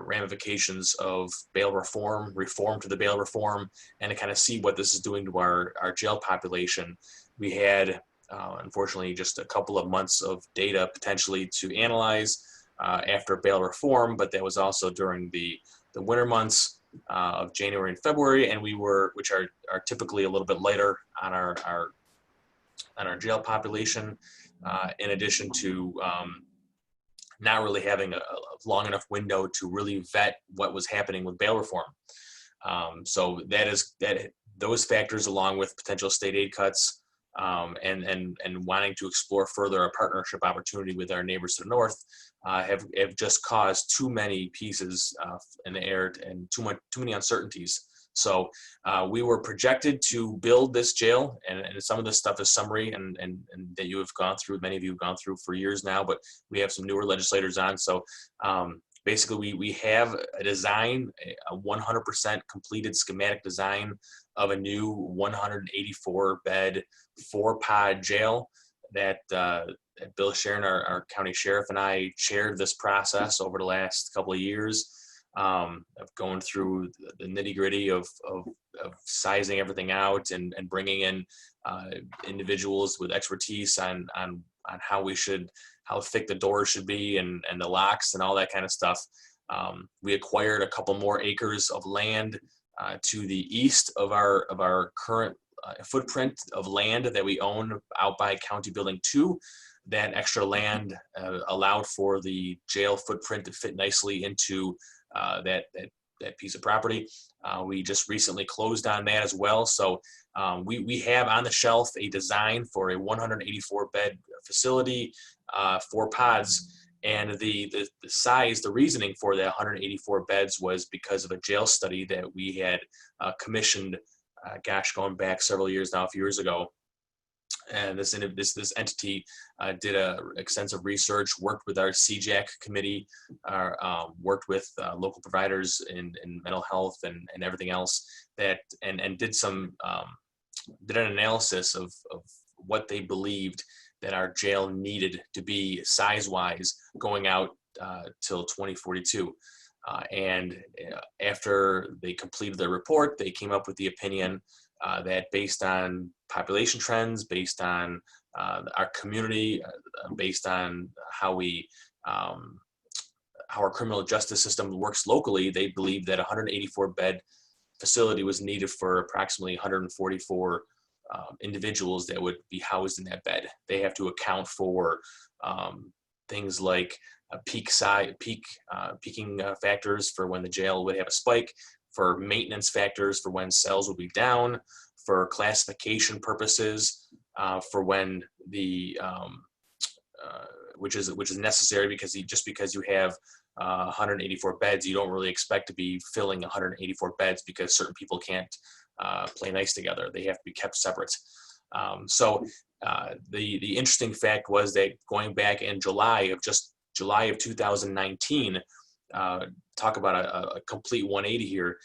ramifications of bail reform to the bail reform, and to kind of see what this is doing to our jail population. We had, unfortunately, just a couple of months of data potentially to analyze after bail reform, but that was also during the winter months of January and February, and which are typically a little bit lighter on our jail population, in addition to not really having a long enough window to really vet what was happening with bail reform. So those factors, along with potential state aid cuts, and wanting to explore further a partnership opportunity with our neighbors to the north, have just caused too many pieces in the air and too many uncertainties. So we were projected to build this jail, and some of this stuff is summary and that you have gone through, many of you have gone through for years now, but we have some newer legislators on. So basically we have a design, a 100% completed schematic design of a new 184 bed 4-pod jail that Bill Sharon, our county sheriff, and I chaired this process over the last couple of years, of going through the nitty gritty of sizing everything out and bringing in individuals with expertise on how thick the doors should be and the locks and all that kind of stuff. We acquired a couple more acres of land to the east of our current footprint of land that we own out by County Building 2. That extra land allowed for the jail footprint to fit nicely into that piece of property. We just recently closed on that as well. So we have on the shelf a design for a 184 bed facility, 4 pods. And the size, the reasoning for that 184 beds was because of a jail study that we had commissioned, going back several years now, a few years ago. And this entity did extensive research, worked with our CJAC committee, worked with local providers in mental health and everything else, and did an analysis of what they believed that our jail needed to be size-wise going out till 2042. And after they completed their report, they came up with the opinion that based on population trends, based on our community, based on how our criminal justice system works locally, they believe that a 184 bed facility was needed for approximately 144 individuals that would be housed in that bed. They have to account for things like peaking factors for when the jail would have a spike, for maintenance factors for when cells will be down, for classification purposes, for when the which is necessary because because you have 184 beds, you don't really expect to be filling 184 beds because certain people can't play nice together. They have to be kept separate. So the interesting fact was that going back in July of 2019, talk about a complete 180 here.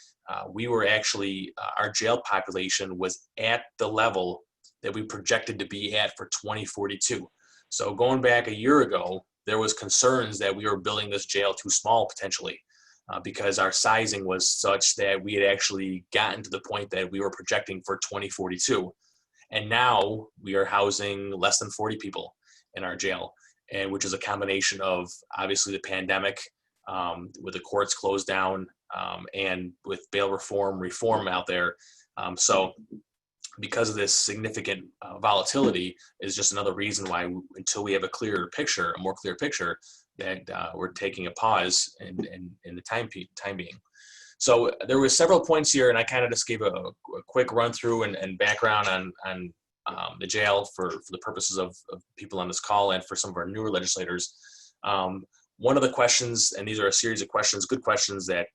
We were actually, our jail population was at the level that we projected to be at for 2042. So going back a year ago, there was concerns that we were building this jail too small potentially, because our sizing was such that we had actually gotten to the point that we were projecting for 2042. And now we are housing less than 40 people in our jail, and which is a combination of obviously the pandemic, with the courts closed down, and with bail reform out there. So because of this significant volatility is just another reason why, until we have a more clear picture, that we're taking a pause in the time being. So there were several points here, and I kind of just gave a quick run through and background on the jail for the purposes of people on this call and for some of our newer legislators. One of the questions, and these are a series of questions, good questions that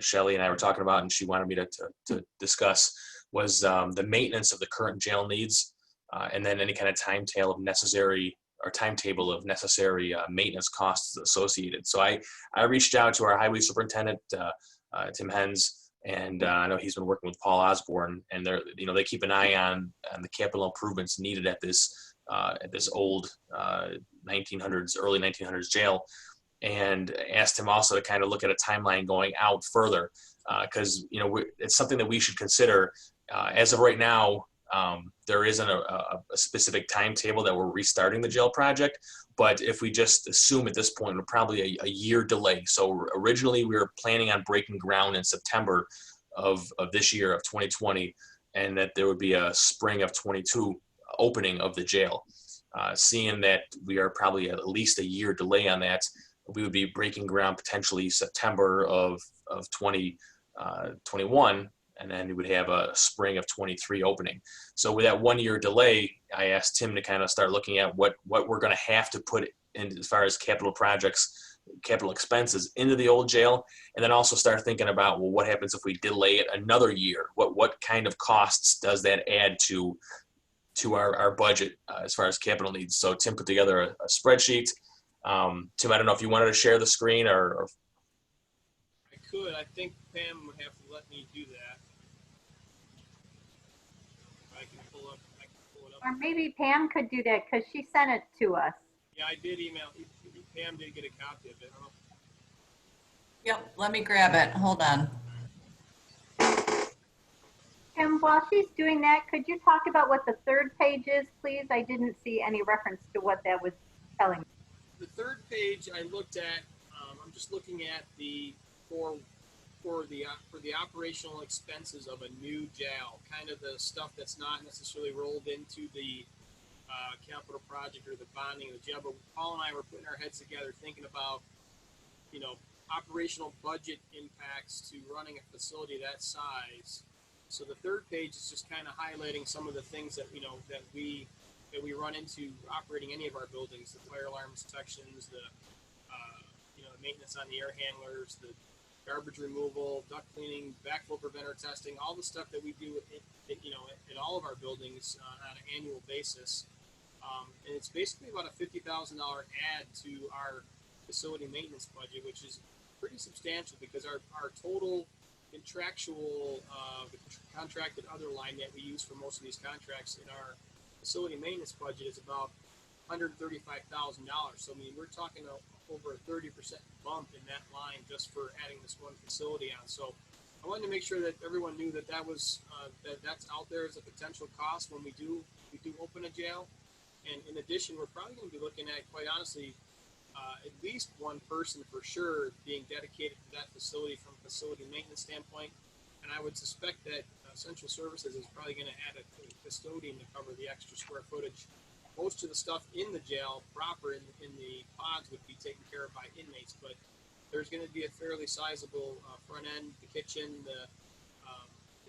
Shelley and I were talking about, and she wanted me to discuss, was the maintenance of the current jail needs, and then any kind of timetable of necessary maintenance costs associated. So I reached out to our highway superintendent, Tim Hens, and I know he's been working with Paul Osborne, and they keep an eye on the capital improvements needed at this old 1900s, early 1900s jail. and asked him also to kind of look at a timeline going out further, because it's something that we should consider. As of right now, there isn't a specific timetable that we're restarting the jail project, but if we just assume at this point, we're probably a year delay. So originally we were planning on breaking ground in September of this year of 2020, and that there would be a spring of 22 opening of the jail. Seeing that we are probably at least a year delay on that, we would be breaking ground potentially September of 2021, and then we would have a spring of 23 opening. So with that 1 year delay, I asked Tim to kind of start looking at what we're going to have to put in as far as capital projects, capital expenses into the old jail, and then also start thinking about, well, what happens if we delay it another year? What kind of costs does that add to our budget as far as capital needs? So Tim put together a spreadsheet. Tim, I don't know if you wanted to share the screen or I could. I think Pam would have to let me do that. I can pull it up. Or maybe Pam could do that because she sent it to us. Yeah, I did email. Pam did get a copy of it. Yep, let me grab it. Hold on. Pam, while she's doing that, could you talk about what the third page is, please? I didn't see any reference to what that was telling me. The third page I looked at. I'm just looking at the for the operational expenses of a new jail, kind of the stuff that's not necessarily rolled into the capital project or the bonding of the jail. But Paul and I were putting our heads together, thinking about, operational budget impacts to running a facility that size. So the third page is just kind of highlighting some of the things that that we run into operating any of our buildings: the fire alarm sections, the maintenance on the air handlers, the garbage removal, duct cleaning, backflow preventer testing, all the stuff that we do in all of our buildings on an annual basis. And it's basically about a $50,000 add to our facility maintenance budget, which is pretty substantial because our total contractual, the contracted other line that we use for most of these contracts in our facility maintenance budget is about $135,000. So I mean, we're talking over a 30% bump in that line just for adding this one facility on. So I wanted to make sure that everyone knew that was that's out there as a potential cost when we do open a jail. And in addition, we're probably going to be looking at, quite honestly, at least one person for sure being dedicated to that facility from a facility maintenance standpoint. And I would suspect that Central Services is probably going to add a custodian to cover the extra square footage. Most of the stuff in the jail proper in the pods would be taken care of by inmates, but there's going to be a fairly sizable front end, the kitchen, the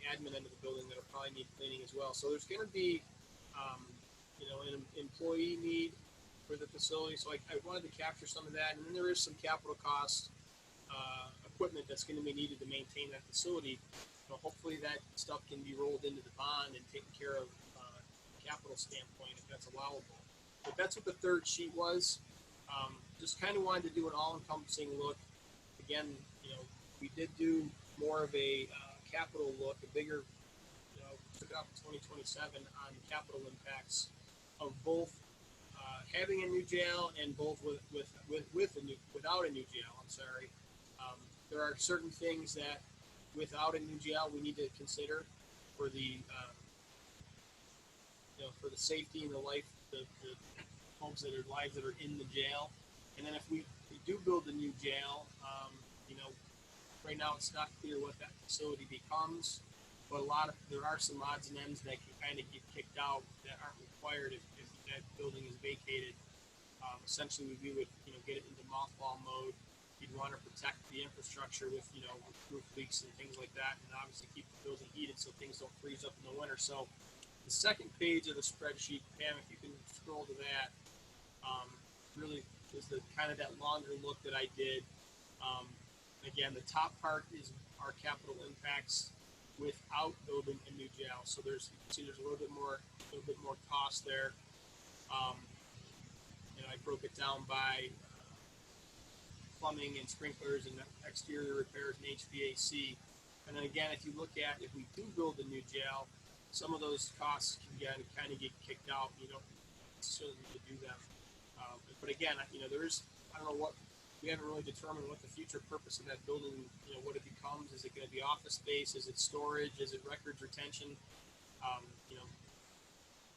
admin end of the building that'll probably need cleaning as well. So there's going to be, an employee need for the facility. So I wanted to capture some of that, and then there is some capital cost equipment that's going to be needed to maintain that facility. So hopefully that stuff can be rolled into the bond and taken care of. Capital standpoint, if that's allowable. But that's what the third sheet was. Just kind of wanted to do an all-encompassing look. Again, we did do more of a capital look, a bigger, took it out to 2027 on capital impacts of both having a new jail and both without a new jail. I'm sorry. There are certain things that without a new jail we need to consider for the for the safety and the life, the folks lives that are in the jail. And then if we do build a new jail, right now it's not clear what that facility becomes, but there are some odds and ends that can kind of get kicked out that aren't required if that building is vacated. Essentially, we would get it into mothball mode. You'd want to protect the infrastructure with roof leaks and things like that, and obviously keep the building heated so things don't freeze up in the winter. So the second page of the spreadsheet, Pam, if you can scroll to that, really is the kind of that longer look that I did. Again, the top part is our capital impacts without building a new jail. So you can see there's a little bit more cost there. I broke it down by plumbing and sprinklers and exterior repairs and HVAC. And then again, if you look at if we do build a new jail, some of those costs can kind of get kicked out. You don't necessarily need to do them. But again, there is, I don't know what we haven't really determined what the future purpose of that building, what it becomes. Is it going to be office space? Is it storage? Is it records retention? You know,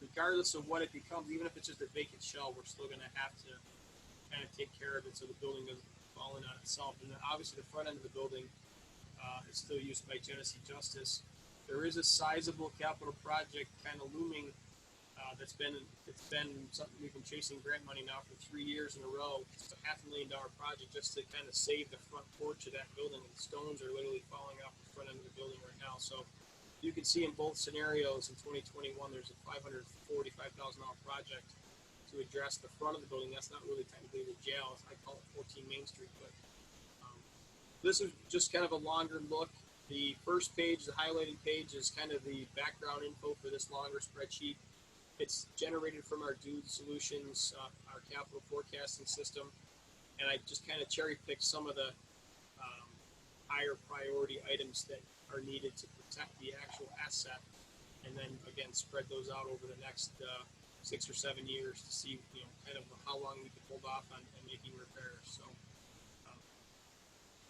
regardless of what it becomes, even if it's just a vacant shell, we're still going to have to kind of take care of it so the building doesn't fall in on itself. And then obviously the front end of the building is still used by Genesee Justice. There is a sizable capital project kind of looming it's been something we've been chasing grant money now for 3 years in a row. It's a $500,000 project just to kind of save the front porch of that building. And the stones are literally falling off the front end of the building right now. So you can see in both scenarios in 2021, there's a $545,000 project to address the front of the building. That's not really technically the jail. I call it 14 Main Street. But this is just kind of a longer look. The first page, the highlighted page, is kind of the background info for this longer spreadsheet. It's generated from our Dude Solutions, our capital forecasting system. And I just kind of cherry picked some of the higher priority items that are needed to protect the actual asset. And then again, spread those out over the next 6 or 7 years to see, kind of how long we can hold off on making repairs. So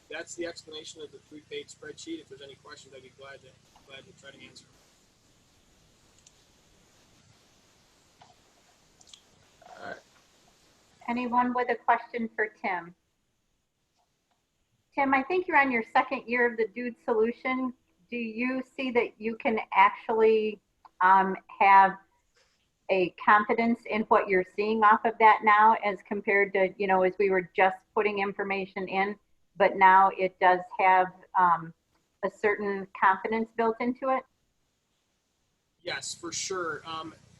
that's the explanation of the 3-page spreadsheet. If there's any questions, I'd be glad to try to answer. Anyone with a question for Tim? Tim, I think you're on your second year of the Dude solution. Do you see that you can actually have a confidence in what you're seeing off of that now as compared to, as we were just putting information in, but now it does have a certain confidence built into it? Yes, for sure.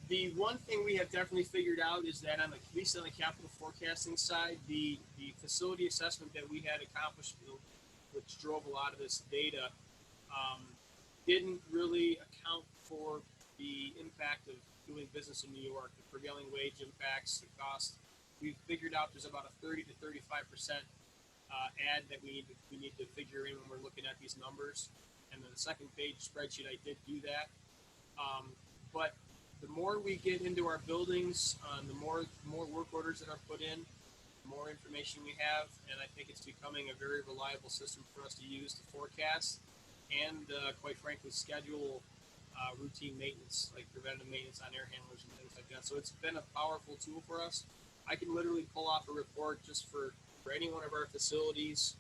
The one thing we have definitely figured out is that at least on the capital forecasting side, the facility assessment that we had accomplished, which drove a lot of this data, didn't really account for the impact of doing business in New York, the prevailing wage impacts, the cost. We've figured out there's about a 30 to 35% add that we need to figure in when we're looking at these numbers. And then the second page spreadsheet, I did do that. But the more we get into our buildings, the more work orders that are put in, the more information we have, and I think it's becoming a very reliable system for us to use to forecast and, quite frankly, schedule routine maintenance, like preventative maintenance on air handlers and things like that. So it's been a powerful tool for us. I can literally pull off a report just for any one of our facilities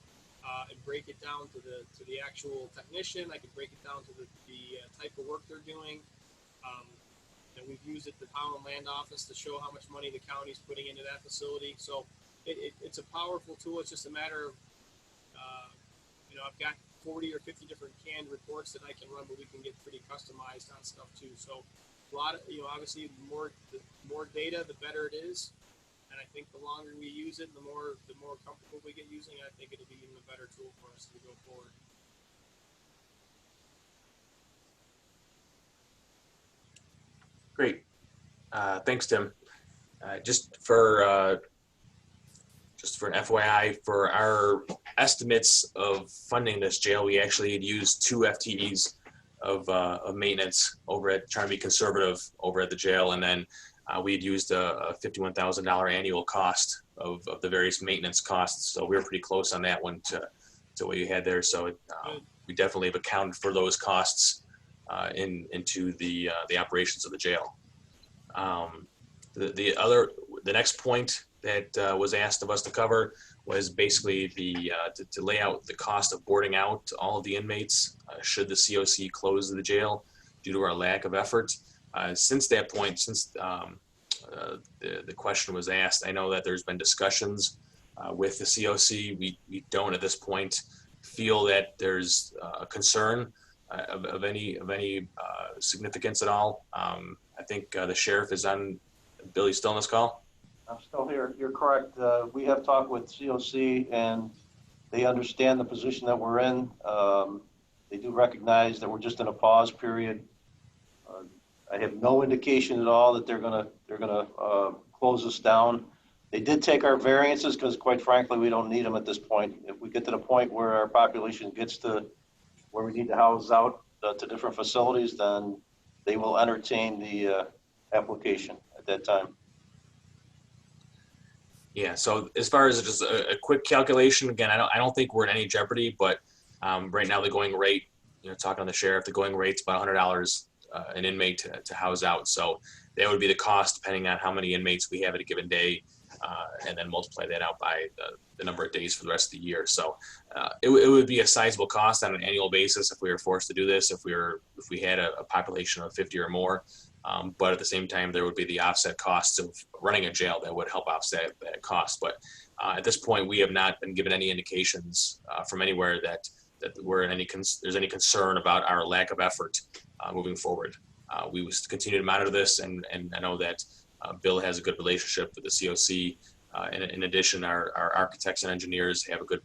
and break it down to the actual technician. I can break it down to the type of work they're doing. And we've used it at the Town and Land Office to show how much money the county's putting into that facility. So it's a powerful tool. It's just a matter of, I've got 40 or 50 different canned reports that I can run, but we can get pretty customized on stuff too. So a lot of, obviously the more data, the better it is. And I think the longer we use it, the more comfortable we get using it, I think it'll be even a better tool for us to go forward. Great. Thanks, Tim. Just for an FYI, for our estimates of funding this jail, we actually had used 2 FTEs of maintenance over at, trying to be conservative over at the jail. And then we had used a $51,000 annual cost of the various maintenance costs. So we were pretty close on that one to what you had there. So we definitely have accounted for those costs into the operations of the jail. The next point that was asked of us to cover was basically to lay out the cost of boarding out all of the inmates should the COC close the jail due to our lack of effort. Since that point, since the question was asked, I know that there's been discussions with the COC. We don't at this point feel that there's a concern of any significance at all. I think the sheriff is on. Billy, still on this call? I'm still here. You're correct. We have talked with COC and they understand the position that we're in. They do recognize that we're just in a pause period. I have no indication at all that they're gonna close us down. They did take our variances because, quite frankly, we don't need them at this point. If we get to the point where our population gets to where we need to house out to different facilities, then they will entertain the application at that time. Yeah. So as far as just a quick calculation, again, I don't think we're in any jeopardy, but right now the going rate, talking to the sheriff, the going rate's about $100 an inmate to house out. So that would be the cost depending on how many inmates we have at a given day, and then multiply that out by the number of days for the rest of the year. So it would be a sizable cost on an annual basis if we were forced to do this, if we had a population of 50 or more. But at the same time, there would be the offset costs of running a jail that would help offset that cost. But at this point, we have not been given any indications from anywhere that there's any concern about our lack of effort moving forward. We will continue to monitor this, and I know that Bill has a good relationship with the COC. In addition, our architects and engineers have a good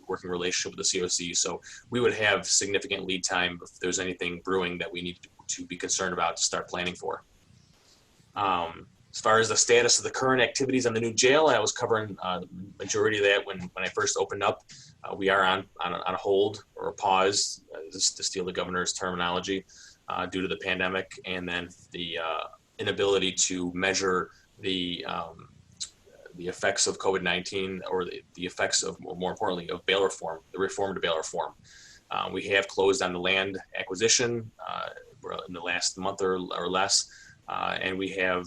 working relationship with the COC. So we would have significant lead time if there's anything brewing that we need to be concerned about to start planning for. As far as the status of the current activities on the new jail, I was covering the majority of that when I first opened up. We are on a hold or a pause, to steal the governor's terminology, due to the pandemic, and then the inability to measure the effects of COVID-19 or the effects of, more importantly, of bail reform, the reform to bail reform. We have closed on the land acquisition in the last month or less, and we have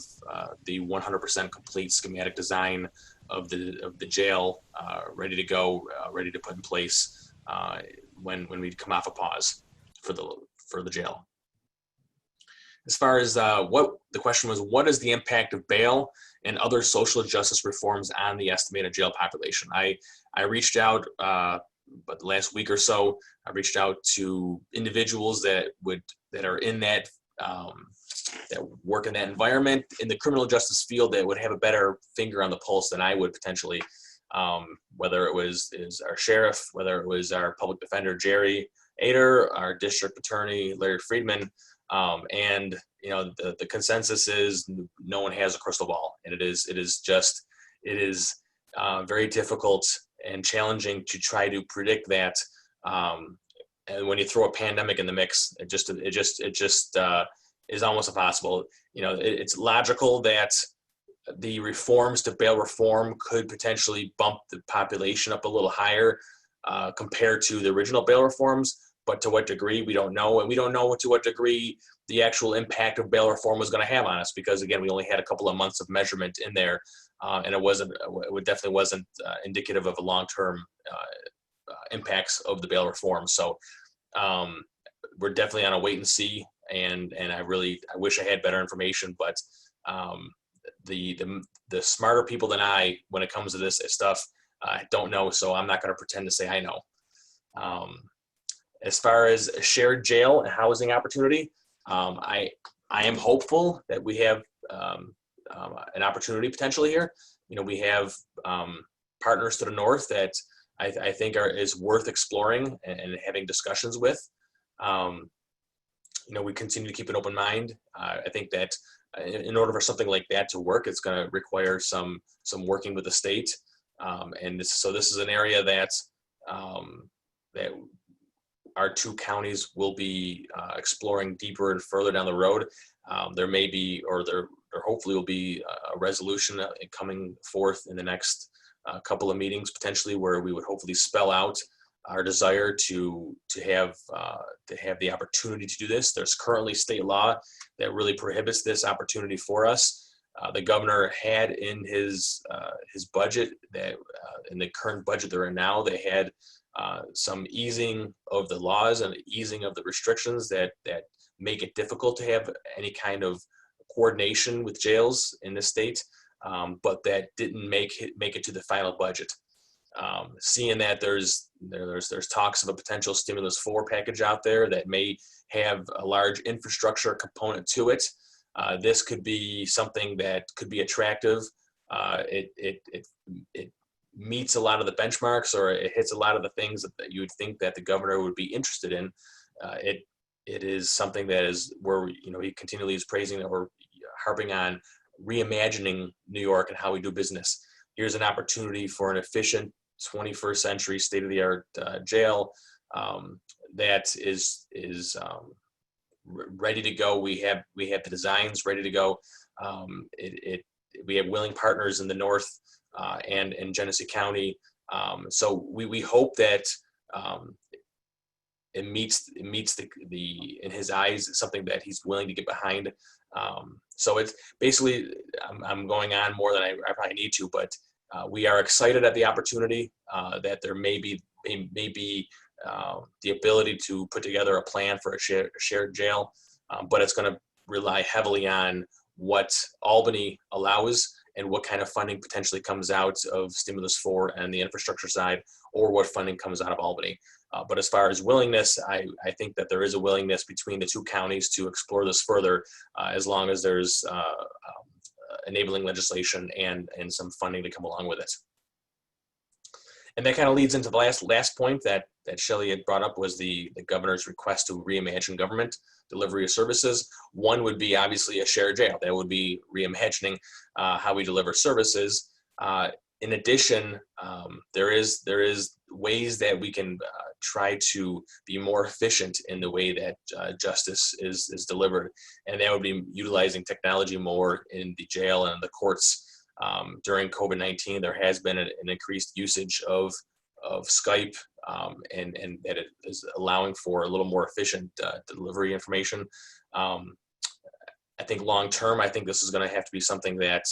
the 100% complete schematic design of the jail ready to go, ready to put in place when we come off a pause for the jail. As far as what the question was, what is the impact of bail and other social justice reforms on the estimated jail population? I reached out, but the last week or so, I reached out to individuals that are in that work in that environment in the criminal justice field that would have a better finger on the pulse than I would potentially. Whether it was our sheriff, whether it was our public defender Jerry Ader, our district attorney Larry Friedman. And the consensus is no one has a crystal ball, and it is very difficult and challenging to try to predict that. And when you throw a pandemic in the mix, it just is almost impossible. It's logical that the reforms to bail reform could potentially bump the population up a little higher compared to the original bail reforms. But to what degree, we don't know. And we don't know to what degree the actual impact of bail reform was going to have on us, because, again, we only had a couple of months of measurement in there. And it definitely wasn't indicative of a long-term impacts of the bail reform. So we're definitely on a wait and see. And I wish I had better information, but the smarter people than I, when it comes to this stuff, don't know. So I'm not going to pretend to say I know. As far as a shared jail and housing opportunity, I am hopeful that we have an opportunity potentially here. We have partners to the north that I think is worth exploring and having discussions with. We continue to keep an open mind. I think that in order for something like that to work, it's going to require some working with the state. So this is an area that our two counties will be exploring deeper and further down the road. There may be, or there hopefully will be a resolution coming forth in the next couple of meetings, potentially, where we would hopefully spell out our desire to have the opportunity to do this. There's currently state law that really prohibits this opportunity for us. The governor had in his budget that in the current budget they're in now, they had some easing of the laws and easing of the restrictions that make it difficult to have any kind of coordination with jails in the state, but that didn't make it to the final budget. Seeing that there's talks of a potential stimulus 4 package out there that may have a large infrastructure component to it, this could be something that could be attractive. It meets a lot of the benchmarks, or it hits a lot of the things that you would think that the governor would be interested in. It is something that is where he continually is praising or harping on reimagining New York and how we do business. Here's an opportunity for an efficient 21st century state-of-the-art jail that is ready to go. We have the designs ready to go. We have willing partners in the north and in Genesee County. So we hope that it meets the in his eyes something that he's willing to get behind. So it's basically I'm going on more than I probably need to, but we are excited at the opportunity that there may be the ability to put together a plan for a shared jail, but it's going to rely heavily on what Albany allows and what kind of funding potentially comes out of Stimulus 4 and the infrastructure side, or what funding comes out of Albany. But as far as willingness, I think that there is a willingness between the two counties to explore this further, as long as there's enabling legislation and some funding to come along with it. And that kind of leads into the last point that Shelley had brought up, was the governor's request to reimagine government delivery of services. One would be obviously a shared jail. That would be reimagining how we deliver services. In addition, there is ways that we can try to be more efficient in the way that justice is delivered, and that would be utilizing technology more in the jail and the courts. During COVID-19, there has been an increased usage of Skype, and that it is allowing for a little more efficient delivery information. I think long term, I think this is going to have to be something that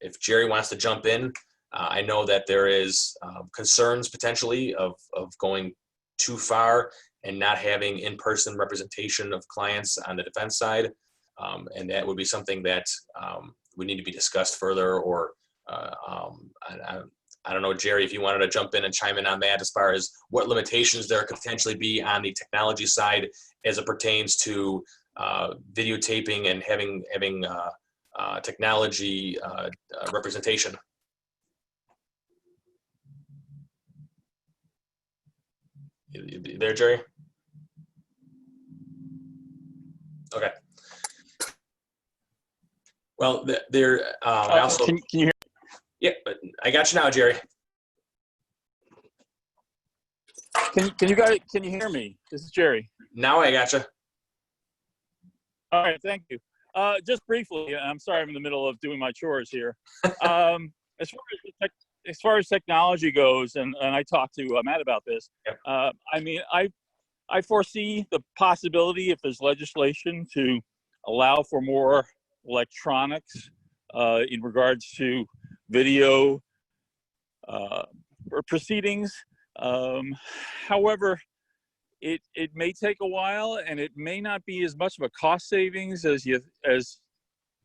if Jerry wants to jump in, I know that there is concerns potentially of going too far and not having in-person representation of clients on the defense side. And that would be something that would need to be discussed further, or I don't know, Jerry, if you wanted to jump in and chime in on that, as far as what limitations there could potentially be on the technology side as it pertains to videotaping and having technology representation. You there, Jerry? Okay. Well, I also can you hear? Yeah, but I got you now, Jerry. Can you hear me? This is Jerry. Now I got you. All right, thank you. Just briefly, I'm sorry, I'm in the middle of doing my chores here. As far as technology goes, and I talked to Matt about this. Yep. I mean, I foresee the possibility, if there's legislation to allow for more electronics in regards to video proceedings. However, it may take a while, and it may not be as much of a cost savings as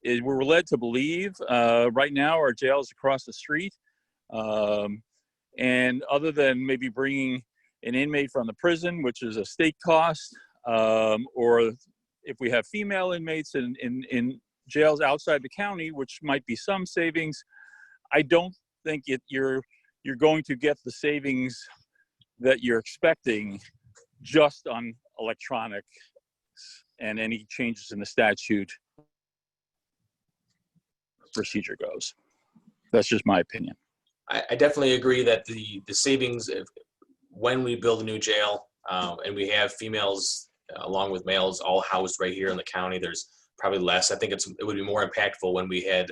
we're led to believe. Right now, our jail is across the street, and other than maybe bringing an inmate from the prison, which is a state cost, or if we have female inmates in jails outside the county, which might be some savings, I don't think you're going to get the savings that you're expecting just on electronics and any changes in the statute procedure goes. That's just my opinion. I definitely agree that the savings, when we build a new jail and we have females along with males all housed right here in the county, there's probably less. I think it would be more impactful when we had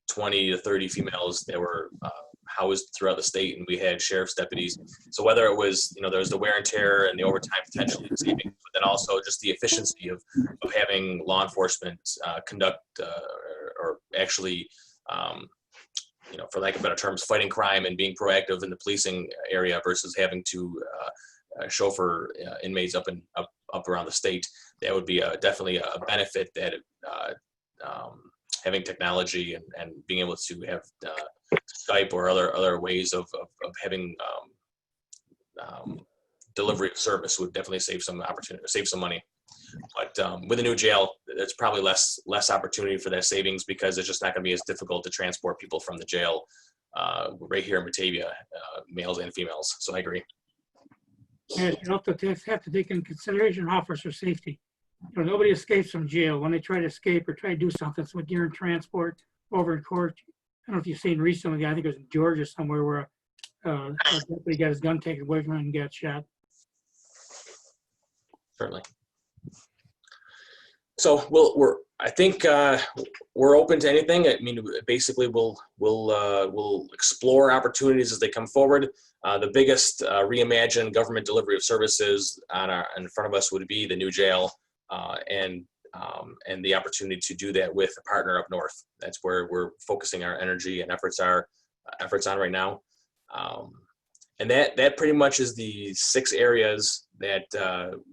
20 to 30 females that were housed throughout the state, and we had sheriff's deputies. So whether it was, there was the wear and tear and the overtime potentially saving, but then also just the efficiency of having law enforcement conduct or actually, for lack of better terms, fighting crime and being proactive in the policing area versus having to chauffeur inmates up around the state. That would be definitely a benefit that having technology and being able to have Skype or other ways of having delivery of service would definitely save some opportunity, save some money. But with a new jail, there's probably less opportunity for that savings, because it's just not going to be as difficult to transport people from the jail right here in Batavia, males and females. So I agree. And you have to take into consideration officer safety. Nobody escapes from jail. When they try to escape or try to do something, so when you're in transport over in court, I don't know if you've seen recently, I think it was in Georgia somewhere, where a deputy got his gun taken away from him and got shot. Certainly. So I think we're open to anything. I mean, basically, we'll explore opportunities as they come forward. The biggest reimagined government delivery of services in front of us would be the new jail, and the opportunity to do that with a partner up north. That's where we're focusing our energy and efforts on right now. And that pretty much is the 6 areas that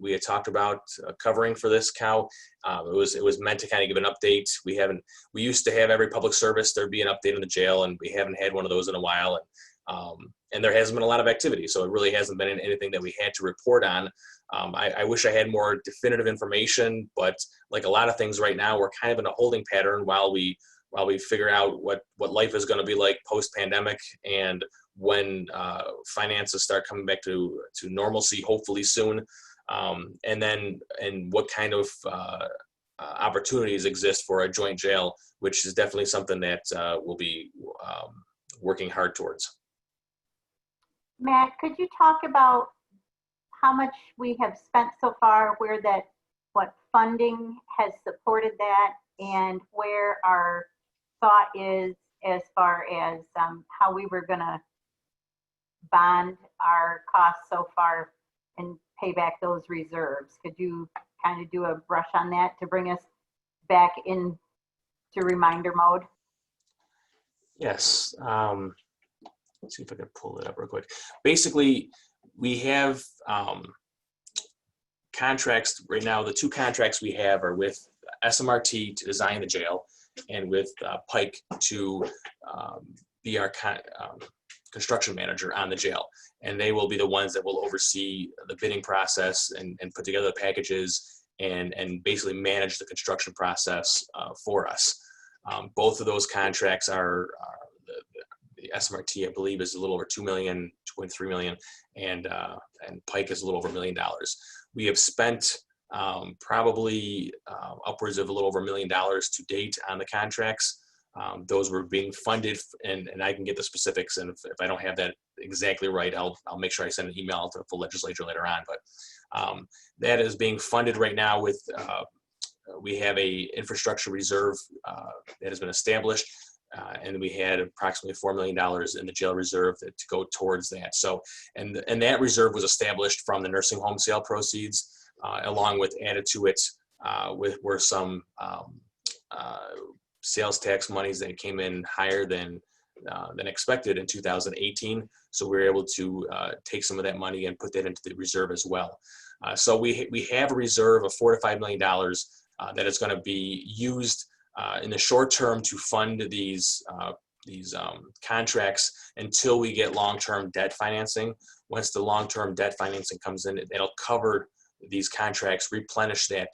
we had talked about covering for this COW. It was meant to kind of give an update. We used to have every public service there'd be an update on the jail, and we haven't had one of those in a while. And there hasn't been a lot of activity, so it really hasn't been anything that we had to report on. I wish I had more definitive information, but like a lot of things right now, we're kind of in a holding pattern while we figure out what life is going to be like post-pandemic, and when finances start coming back to normalcy, hopefully soon, and what kind of opportunities exist for a joint jail, which is definitely something that we'll be working hard towards. Matt, could you talk about how much we have spent so far, what funding has supported that, and where our thought is as far as how we were going to bond our costs so far and pay back those reserves? Could you kind of do a brush on that to bring us back into reminder mode? Yes. Let's see if I can pull it up real quick. Basically, we have contracts right now. The 2 contracts we have are with SMRT to design the jail, and with Pike to be our construction manager on the jail. And they will be the ones that will oversee the bidding process and put together the packages and basically manage the construction process for us. Both of those contracts are the SMRT, I believe, is a little over $2 million, $2.3 million, and Pike is a little over $1 million. We have spent probably upwards of a little over $1 million to date on the contracts. Those were being funded, and I can get the specifics, and if I don't have that exactly right, I'll make sure I send an email to the full legislature later on. But that is being funded right now with, we have a infrastructure reserve that has been established, and we had approximately $4 million in the jail reserve to go towards that. So, and that reserve was established from the nursing home sale proceeds, along with added to it were some sales tax monies that came in higher than expected in 2018. So we were able to take some of that money and put that into the reserve as well. So we have a reserve of $4 to $5 million that is going to be used in the short term to fund these contracts until we get long-term debt financing. Once the long-term debt financing comes in, it'll cover these contracts, replenish that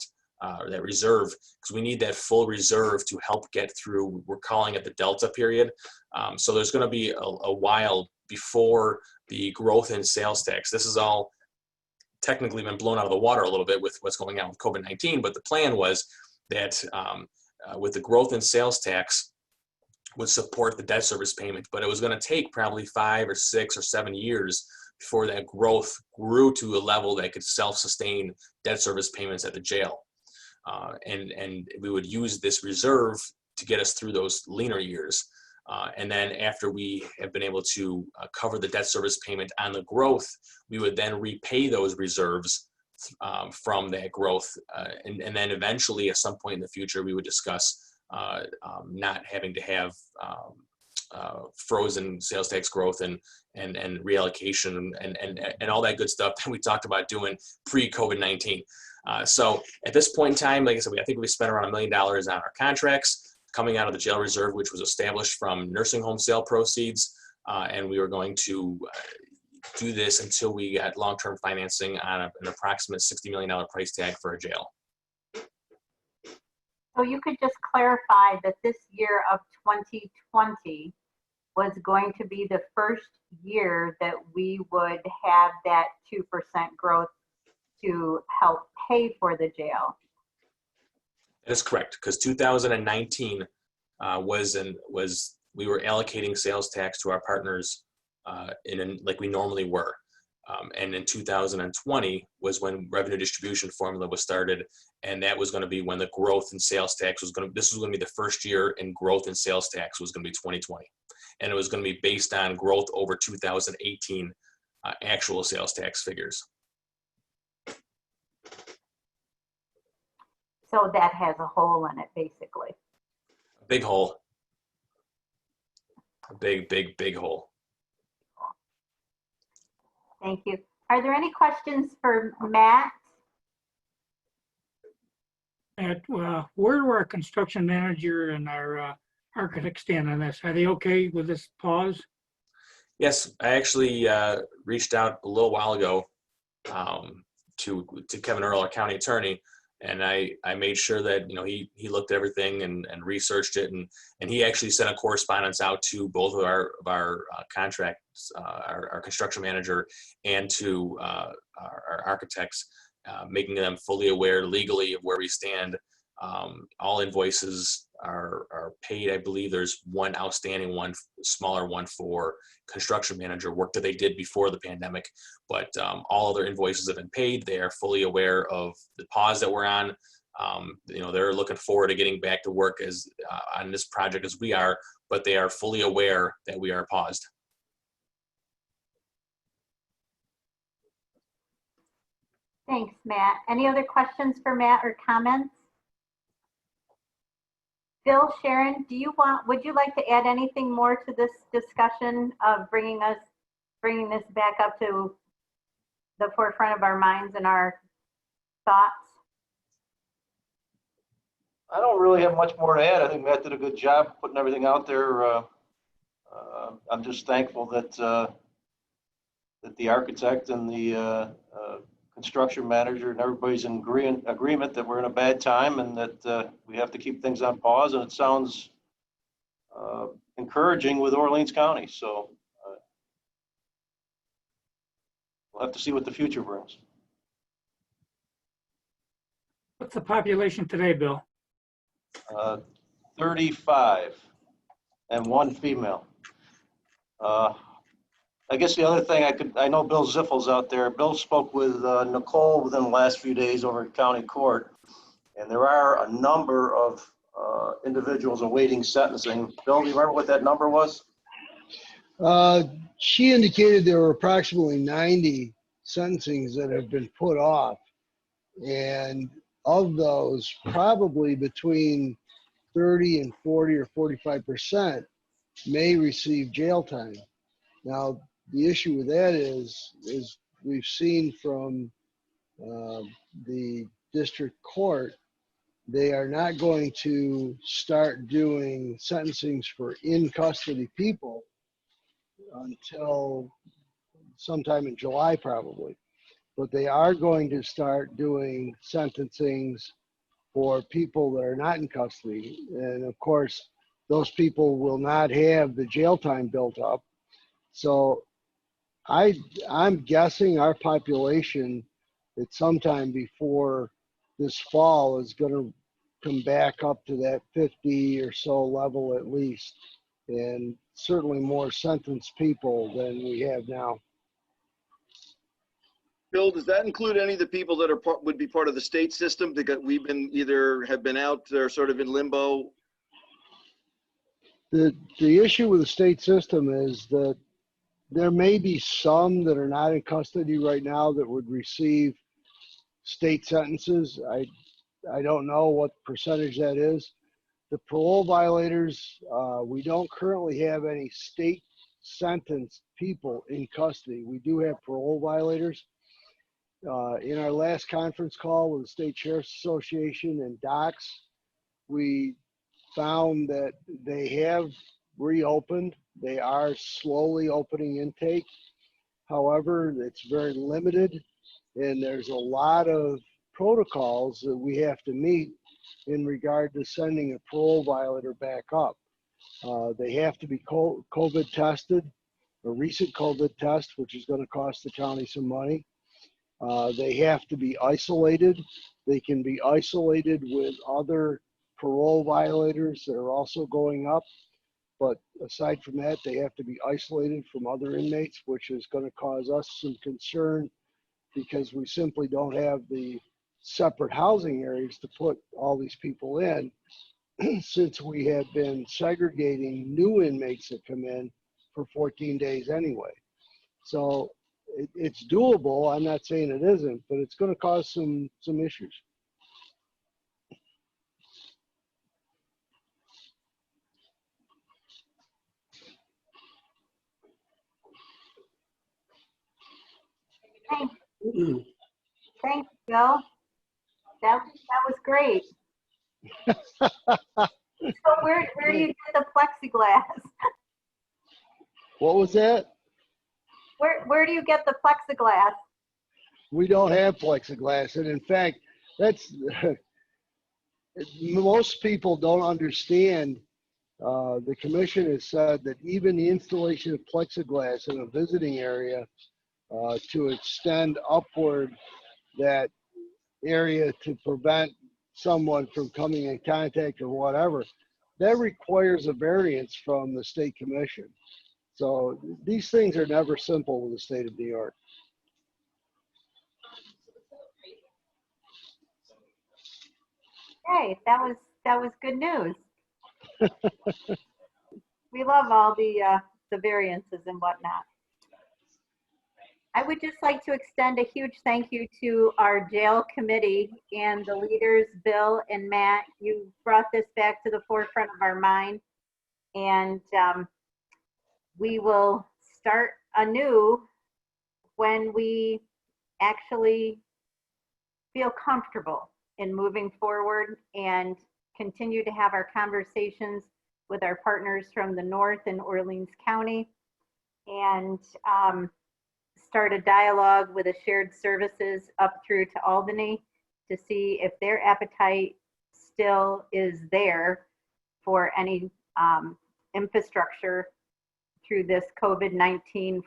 reserve, because we need that full reserve to help get through, we're calling it the Delta period. So there's going to be a while before the growth in sales tax. This is all technically been blown out of the water a little bit with what's going on with COVID-19, but the plan was that with the growth in sales tax would support the debt service payment, but it was going to take probably 5 or 6 or 7 years before that growth grew to a level that could self-sustain debt service payments at the jail. And we would use this reserve to get us through those leaner years. And then after we have been able to cover the debt service payment on the growth, we would then repay those reserves from that growth. And then eventually at some point in the future, we would discuss not having to have frozen sales tax growth and reallocation and all that good stuff that we talked about doing pre-COVID-19. So at this point in time, like I said, I think we spent around $1 million on our contracts coming out of the jail reserve, which was established from nursing home sale proceeds. And we were going to do this until we got long-term financing on an approximate $60 million price tag for a jail. So you could just clarify that this year of 2020 was going to be the first year that we would have that 2% growth to help pay for the jail. That is correct, because 2019 we were allocating sales tax to our partners like we normally were. And in 2020 was when revenue distribution formula was started. And that was going to be when the growth in sales tax this was going to be the first year in growth in sales tax was going to be 2020. And it was going to be based on growth over 2018 actual sales tax figures. So that has a hole in it, basically. A big hole. A big hole. Thank you. Are there any questions for Matt? Where do our construction manager and our architect stand on this? Are they okay with this pause? Yes, I actually reached out a little while ago to Kevin Earl, our county attorney, and I made sure that he looked at everything and researched it, and he actually sent a correspondence out to both of our contracts, our construction manager, and to our architects, making them fully aware legally of where we stand. All invoices are paid. I believe there's one outstanding one, smaller one for construction manager work that they did before the pandemic, but all other invoices have been paid. They are fully aware of the pause that we're on. They're looking forward to getting back to work as on this project as we are, but they are fully aware that we are paused. Thanks, Matt. Any other questions for Matt or comments? Bill, Sharon, would you like to add anything more to this discussion of bringing this back up to the forefront of our minds and our thoughts? I don't really have much more to add. I think Matt did a good job putting everything out there. I'm just thankful that the architect and the construction manager and everybody's in agreement that we're in a bad time and that we have to keep things on pause. And it sounds encouraging with Orleans County. So we'll have to see what the future brings. What's the population today, Bill? 35 and 1 female. I guess the other thing I know Bill Ziffel's out there. Bill spoke with Nicole within the last few days over at county court, and there are a number of individuals awaiting sentencing. Bill, do you remember what that number was? She indicated there were approximately 90 sentencings that have been put off, and of those, probably between 30 and 40 or 45% may receive jail time. Now, the issue with that is we've seen from the district court, they are not going to start doing sentencings for in-custody people until sometime in July, probably. But they are going to start doing sentencings for people that are not in custody. And of course, those people will not have the jail time built up. So I'm guessing our population at sometime before this fall is going to come back up to that 50 or so level at least, and certainly more sentenced people than we have now. Bill, does that include any of the people that would be part of the state system that we've been have been out or sort of in limbo? The issue with the state system is that there may be some that are not in custody right now that would receive state sentences. I don't know what percentage that is. The parole violators, we don't currently have any state sentenced people in custody. We do have parole violators. In our last conference call with the State Sheriff's Association and DOCS, we found that they have reopened. They are slowly opening intake. However, it's very limited, and there's a lot of protocols that we have to meet in regard to sending a parole violator back up. They have to be COVID tested, a recent COVID test, which is going to cost the county some money. They have to be isolated. They can be isolated with other parole violators that are also going up. But aside from that, they have to be isolated from other inmates, which is going to cause us some concern because we simply don't have the separate housing areas to put all these people in since we have been segregating new inmates that come in for 14 days anyway. So it's doable. I'm not saying it isn't, but it's going to cause some issues. Thanks, thanks, Bill. That was great. So where do you get the plexiglass? What was that? Where do you get the plexiglass? We don't have plexiglass. And in fact, that's most people don't understand. The commission has said that even the installation of plexiglass in a visiting area to extend upward that area to prevent someone from coming in contact or whatever, that requires a variance from the state commission. So these things are never simple with the state of New York. Hey, that was good news. We love all the variances and whatnot. I would just like to extend a huge thank you to our jail committee and the leaders, Bill and Matt. You brought this back to the forefront of our mind, and we will start anew when we actually feel comfortable in moving forward and continue to have our conversations with our partners from the north in Orleans County, and start a dialogue with the shared services up through to Albany to see if their appetite still is there for any infrastructure through this COVID-19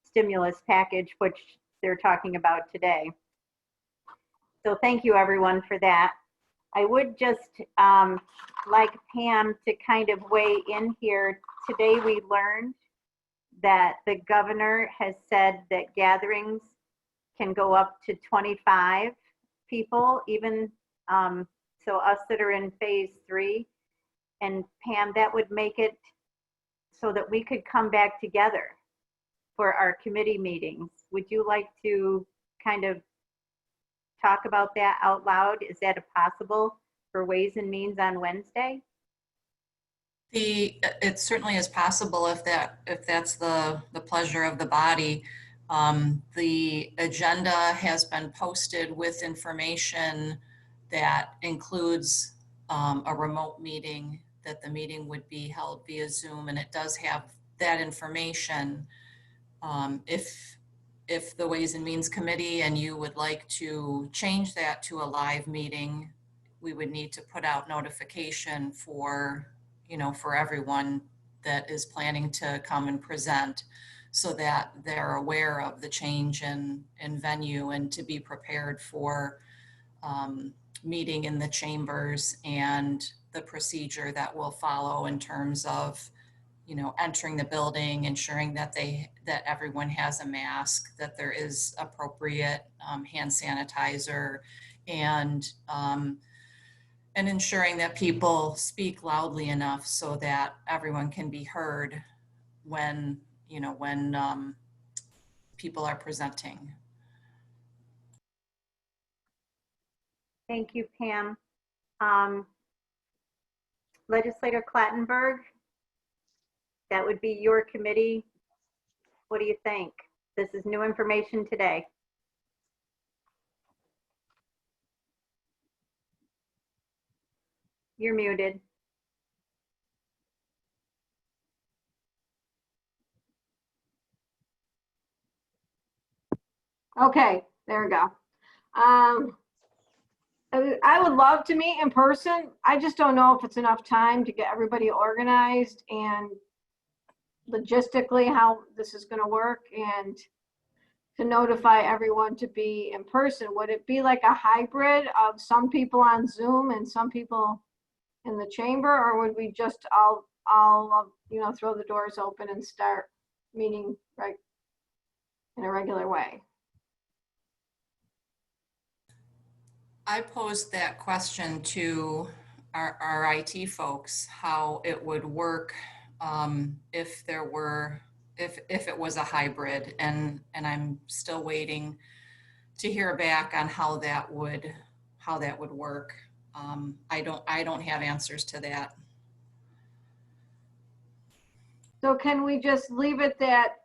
stimulus package, which they're talking about today. So thank you everyone for that. I would just like Pam to kind of weigh in here. Today we learned that the governor has said that gatherings can go up to 25 people, even so us that are in phase 3. And Pam, that would make it so that we could come back together for our committee meetings. Would you like to kind of talk about that out loud? Is that possible for Ways and Means on Wednesday? It certainly is possible if that's the pleasure of the body. The agenda has been posted with information that includes a remote meeting, that the meeting would be held via Zoom, and it does have that information. If the Ways and Means Committee and you would like to change that to a live meeting, we would need to put out notification for everyone that is planning to come and present, so that they're aware of the change in venue and to be prepared for meeting in the chambers and the procedure that will follow in terms of entering the building, ensuring that everyone has a mask, that there is appropriate hand sanitizer, and ensuring that people speak loudly enough so that everyone can be heard when people are presenting. Thank you, Pam. Legislator Clattenburg, that would be your committee. What do you think? This is new information today. You're muted. Okay, there we go. I would love to meet in person. I just don't know if it's enough time to get everybody organized and logistically how this is going to work, and to notify everyone to be in person. Would it be like a hybrid of some people on Zoom and some people in the chamber, or would we just all I'll, throw the doors open and start meeting right in a regular way. I posed that question to our IT folks, how it would work if it was a hybrid, and I'm still waiting to hear back on how that would work. I don't have answers to that. So can we just leave it that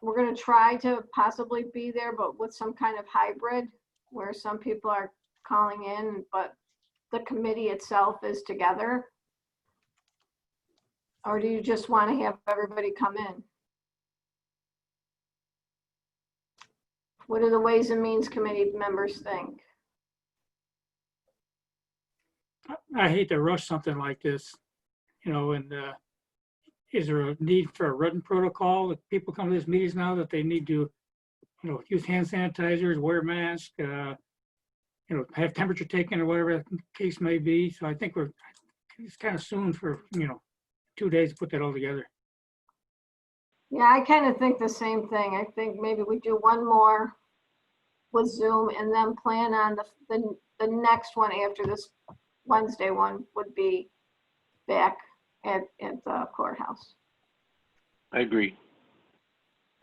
we're going to try to possibly be there, but with some kind of hybrid where some people are calling in, but the committee itself is together? Or do you just want to have everybody come in? What do the Ways and Means Committee members think? I hate to rush something like this, and is there a need for a written protocol that people come to these meetings now that they need to, use hand sanitizers, wear masks, have temperature taken or whatever the case may be. So I think it's kind of soon for, 2 days to put that all together. Yeah, I kind of think the same thing. I think maybe we do one more with Zoom and then plan on the next one after this Wednesday one would be back at the courthouse. I agree.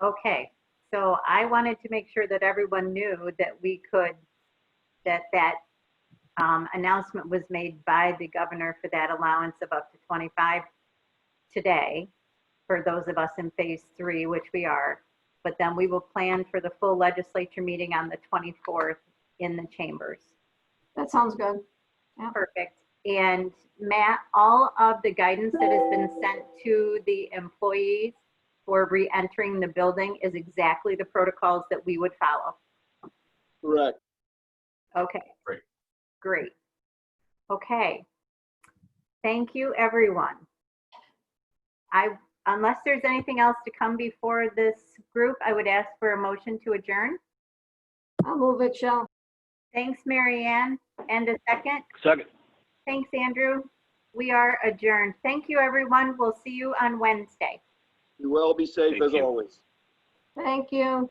Okay, so I wanted to make sure that everyone knew that we could, that announcement was made by the governor for that allowance of up to 25 today for those of us in phase 3, which we are. But then we will plan for the full legislature meeting on the 24th in the chambers. That sounds good. Yeah. Perfect. And Matt, all of the guidance that has been sent to the employees for re-entering the building is exactly the protocols that we would follow. Correct. Okay. Great. Great. Okay. Thank you, everyone. Unless there's anything else to come before this group, I would ask for a motion to adjourn. I'll move it, Shell. Thanks, Mary Ann. And a second. Second. Thanks, Andrew. We are adjourned. Thank you, everyone. We'll see you on Wednesday. You all be safe Thank as you. always. Thank you.